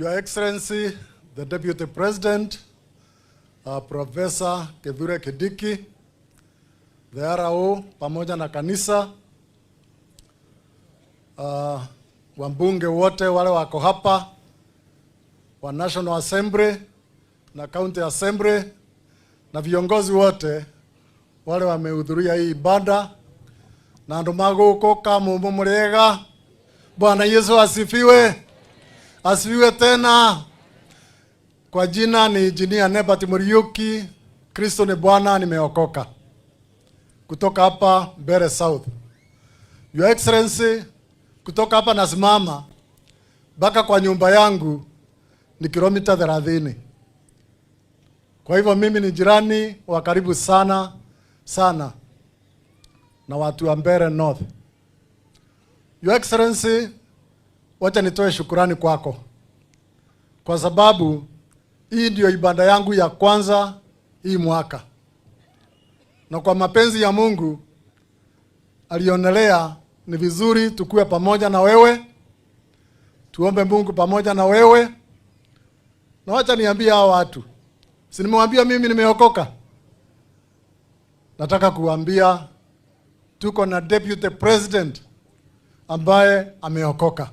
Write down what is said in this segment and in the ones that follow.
Your Excellency, the Deputy President, Professor Kithure Kindiki, the RO pamoja na kanisa, wambunge wote wale wako hapa, wa National Assembly na County Assembly, na viongozi wote wale wamehudhuria hii ibada, na andu maguko kama mumurega. Bwana Yesu asifiwe. Asifiwe tena. Kwa jina ni Engineer Nebat Muriuki. Kristo ni Bwana, nimeokoka. Kutoka hapa Mbeere South. Your Excellency, kutoka hapa nasimama mpaka kwa nyumba yangu ni kilomita 30. Kwa hivyo mimi ni jirani wa karibu sana sana na watu wa Mbeere North. Your Excellency, wacha nitoe shukurani kwako, kwa sababu hii ndio ibada yangu ya kwanza hii mwaka, na kwa mapenzi ya Mungu alionelea ni vizuri tukue pamoja na wewe, tuombe Mungu pamoja na wewe. Na wacha niambie hao watu, si nimewambia mimi nimeokoka? Nataka kuambia tuko na Deputy President ambaye ameokoka.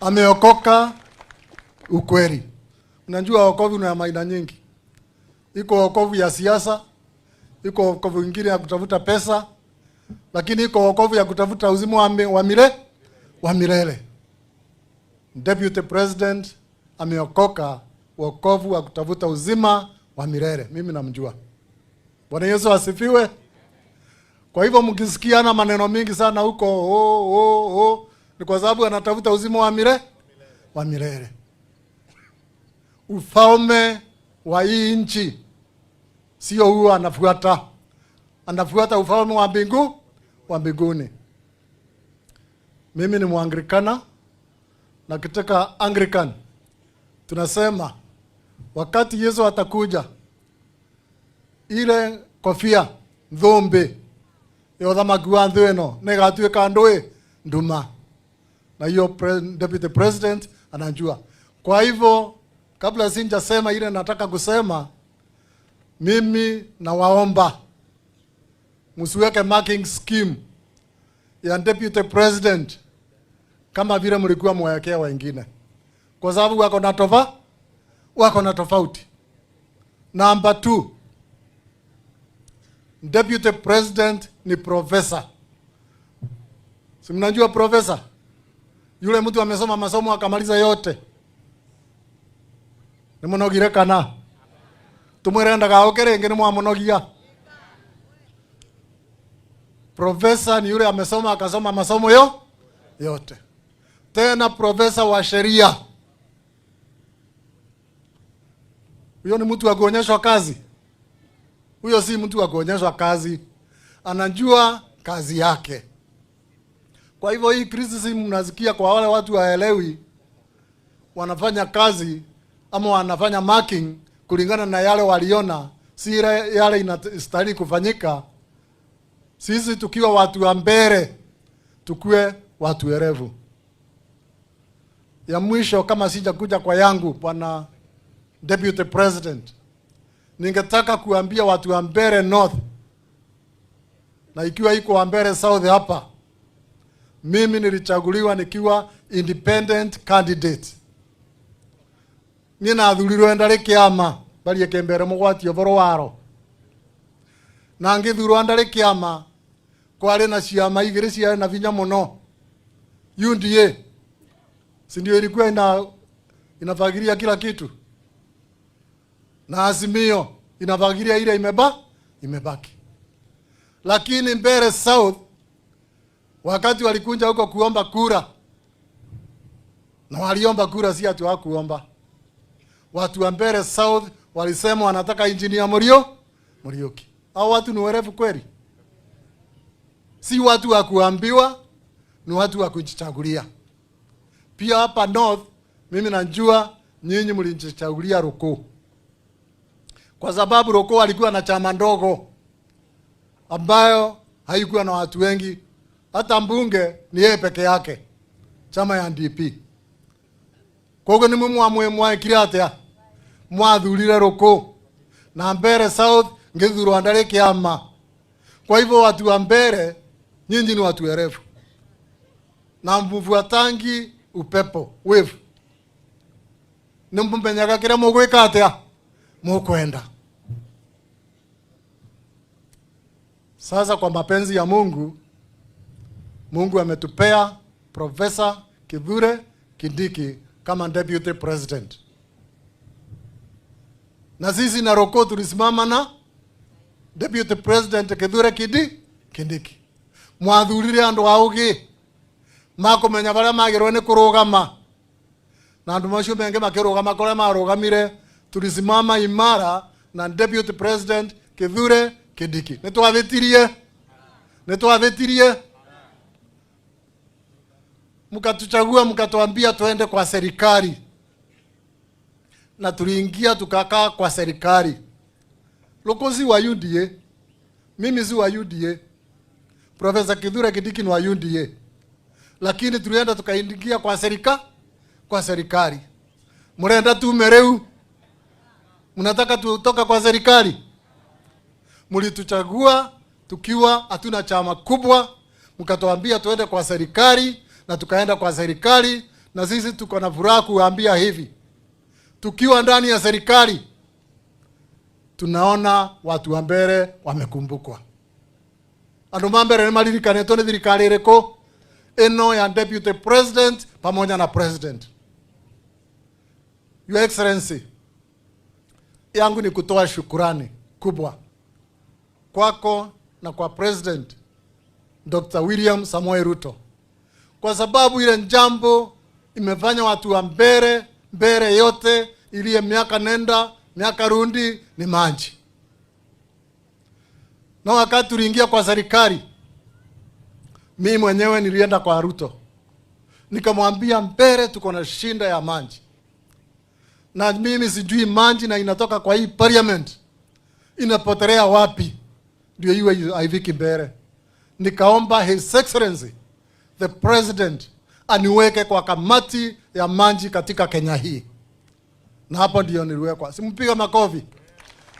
Ameokoka ukweli. Unajua wokovu una maana nyingi. Iko wokovu ya siasa, iko wokovu ingine ya kutafuta pesa, lakini iko wokovu ya kutafuta uzima wa milele. Deputy President ameokoka wokovu wa kutafuta uzima wa milele. Mimi namjua. Bwana Yesu asifiwe. Kwa hivyo mkisikiana maneno mingi sana huko ni kwa sababu anatafuta uzima wa milele. Ufalme wa hii nchi sio huo anafuata. Anafuata ufalme wa mbinguni. Mimi ni Muanglikana, na katika Anglican tunasema wakati Yesu atakuja, ile kofia dhombe yothamaki wa thĩ ĩno nĩgatuĩka nduma. Na hiyo Deputy President anajua. Kwa hivyo kabla sijasema ile nataka kusema, mimi nawaomba msiweke marking scheme ya Deputy President kama vile mlikuwa mwekea wengine, kwa sababu wako na tofauti. Number 2, Deputy President ni professor. Si mnajua professor? Yule mtu amesoma masomo akamaliza yote. Ni monogire kana? Tumwirenda gaokere ngene mwamonogia. Professor ni yule amesoma akasoma masomo yote. Tena professor wa sheria. Huyo ni mtu wa kuonyeshwa kazi. Huyo si mtu wa kuonyeshwa kazi. Anajua kazi yake. Kwa hivyo hii criticism mnasikia kwa wale watu waelewi, wanafanya kazi ama wanafanya marking kulingana na yale waliona, si yale inastahili kufanyika. Sisi tukiwa watu wa Mbeere, tukue watu werevu. Ya mwisho, kama sijakuja kwa yangu, Bwana Deputy President, ningetaka kuambia watu wa Mbeere North, na ikiwa iko wa Mbeere South hapa, mimi nilichaguliwa nikiwa independent candidate. Nina athurirwo ndari kiama bali ekembere mugwati oboro waro. Na ngithurwo ndari kiama kwari na ciama igiri cia na vinya muno. UDA si ndio ilikuwa inafagiria kila kitu, na Azimio inafagiria ile imebaki. Lakini Mbeere South wakati walikuja huko kuomba kura, na waliomba kura si atu hakuomba. Watu wa Mbeere South walisema wanataka Engineer Muriuki. Hao watu ni werevu kweli? Si watu wa kuambiwa, ni watu wa kujichagulia. Pia hapa North, mimi najua nyinyi mlijichagulia Roko. Kwa sababu Roko walikuwa na chama ndogo ambayo haikuwa na watu wengi. Hata mbunge ni yeye peke yake. chama ya DP. Kogo ni mwa kiratea mwathurire ruko na Mbere South ngithurwa ndari kiama. Kwa hivyo watu wa Mbere nyinyi ni watu werevu na mvuatangi upepo wave ni mmenyaga kira mugwika atia mukwenda. Sasa kwa mapenzi ya Mungu, Mungu ametupea Profesa Kithure Kindiki kama deputy president. Na sisi na Roko tulisimama na deputy president Kithure Kindiki. Mwathurire andu augi makumenya baria magirwe ni kurugama na andu macio menge makirugama kore marugamire. Tulisimama imara na deputy president Kithure Kindiki. Nitwathitirie mukatuchagua, mukatuambia tuende kwa serikali, na tuliingia tukakaa kwa serikali. Lokozi wa UDA, mimi si wa UDA, Profesa Kithure Kindiki ni wa UDA, lakini tulienda tukaingia kwa serikali. Murenda tumereu, mnataka tutoka kwa serikali. Mulituchagua tukiwa hatuna chama kubwa, mkatuambia tuende kwa serikali, na tukaenda kwa serikali. Na sisi tuko na furaha kuambia hivi, tukiwa ndani ya serikali tunaona watu wa Mbere wamekumbukwa. Andu mambere ni malirikanetwo ni thirikari iriko ino ya deputy president pamoja na president. Your Excellency, yangu ni kutoa shukurani kubwa kwako na kwa President Dr. William Samoei Ruto, kwa sababu ile jambo imefanya watu wa Mbere yote iliye miaka nenda miaka rundi ni maji. Na wakati tuliingia kwa serikali, mimi mwenyewe nilienda kwa Ruto nikamwambia Mbere tuko na shinda ya maji, na mimi sijui maji na inatoka kwa hii parliament inapotelea wapi ndio iwe haifiki Mbere. Nikaomba His Excellency the President aniweke kwa kamati ya maji katika Kenya hii, na hapo ndio niliwekwa. Simpiga makofi.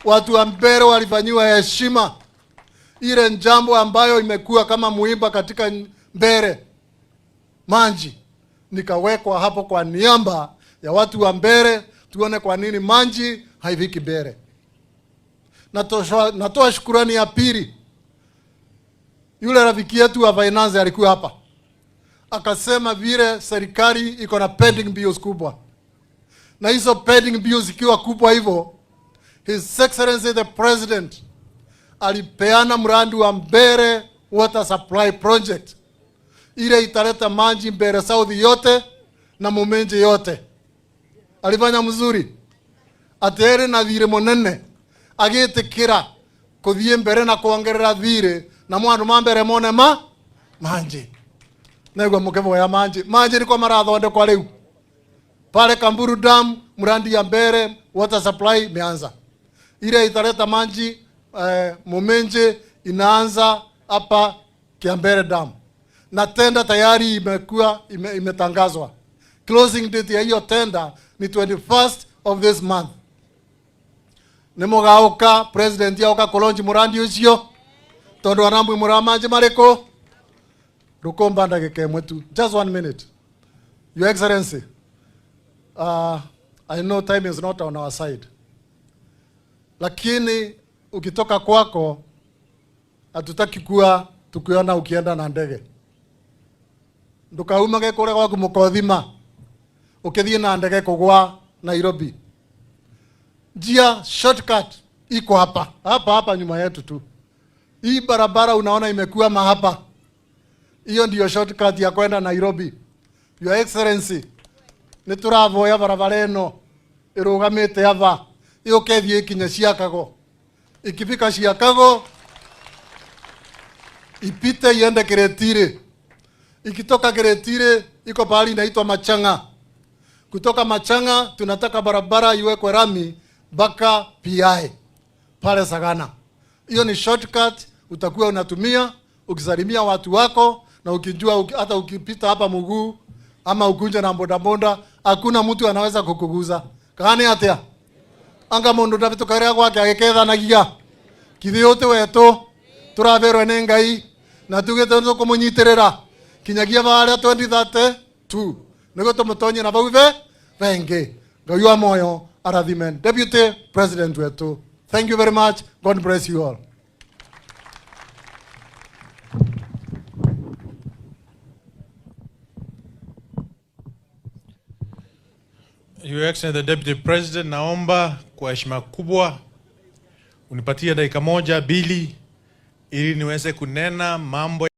Watu wa Mbere walifanywa heshima. Ile jambo ambayo imekuwa kama muimba katika Mbere maji, nikawekwa hapo kwa niaba ya watu wa Mbere, tuone kwa nini maji haifiki Mbere. Natoa shukrani ya pili. Yule rafiki yetu wa finance alikuwa hapa, akasema vile serikali iko na pending bills kubwa, na hizo pending bills ikiwa kubwa hivyo, His Excellency the President alipeana mradi wa Mbere Water Supply Project, ile italeta maji Mbere South yote na Mumenje yote. Alifanya mzuri, atere na vile monene agitikira kuthie mbere na kuongerera thire na mwandu mambere mone maji. Nego mukevo ya maji ni kwa marathonde kwa leo pale Kamburu Dam, mradi ya Mbere Water Supply imeanza. Ile italeta maji Mumenje inaanza hapa Kiambere Dam, na tenda tayari imekuwa imetangazwa. Closing date ya hiyo tenda ni 21st of this month. Nemogauka president yauka kolonji murandi ucio tondo arambu muramaje mareko rukomba ndagike mwetu. Just 1 minute. Your Excellency, I know time is not on our side, lakini ukitoka kwako hatutaki kuwa tukiona ukienda na ndege. Ndukaumage kure kwa Mukothima ukithie na ndege kugwa Nairobi. Njia shortcut iko hapa nyuma yetu tu. Hii barabara unaona imekuwa mahapa. Hiyo ndio shortcut ya kwenda Nairobi. Your Excellency, nituravoya barabara ino irugamite hapa. Iyo kethie ikinya Chiakago. Ikifika Chiakago ipite iende Kiretire. Ikitoka Kiretire iko pahali inaitwa Machanga. Kutoka Machanga tunataka barabara iwekwe rami mpaka PI pale Sagana. Hiyo ni shortcut utakuwa unatumia ukisalimia watu wako, na ukijua hata ukipita hapa mguu ama ukunje na bodaboda, hakuna mtu anaweza kukuguza. Kani atia? Anga mundu David karia gwake agikethanagia. Kithi yote wetu turaberwo ni Ngai na tugite ndo kumunyitirira kinyagia baria 2032 nigo tumutonye na bauve vengi. Ngai wa moyo arathimen. Deputy President wetu, thank you very much. God bless you all. Your Excellency the Deputy President, naomba kwa heshima kubwa unipatie dakika moja bili ili niweze kunena mambo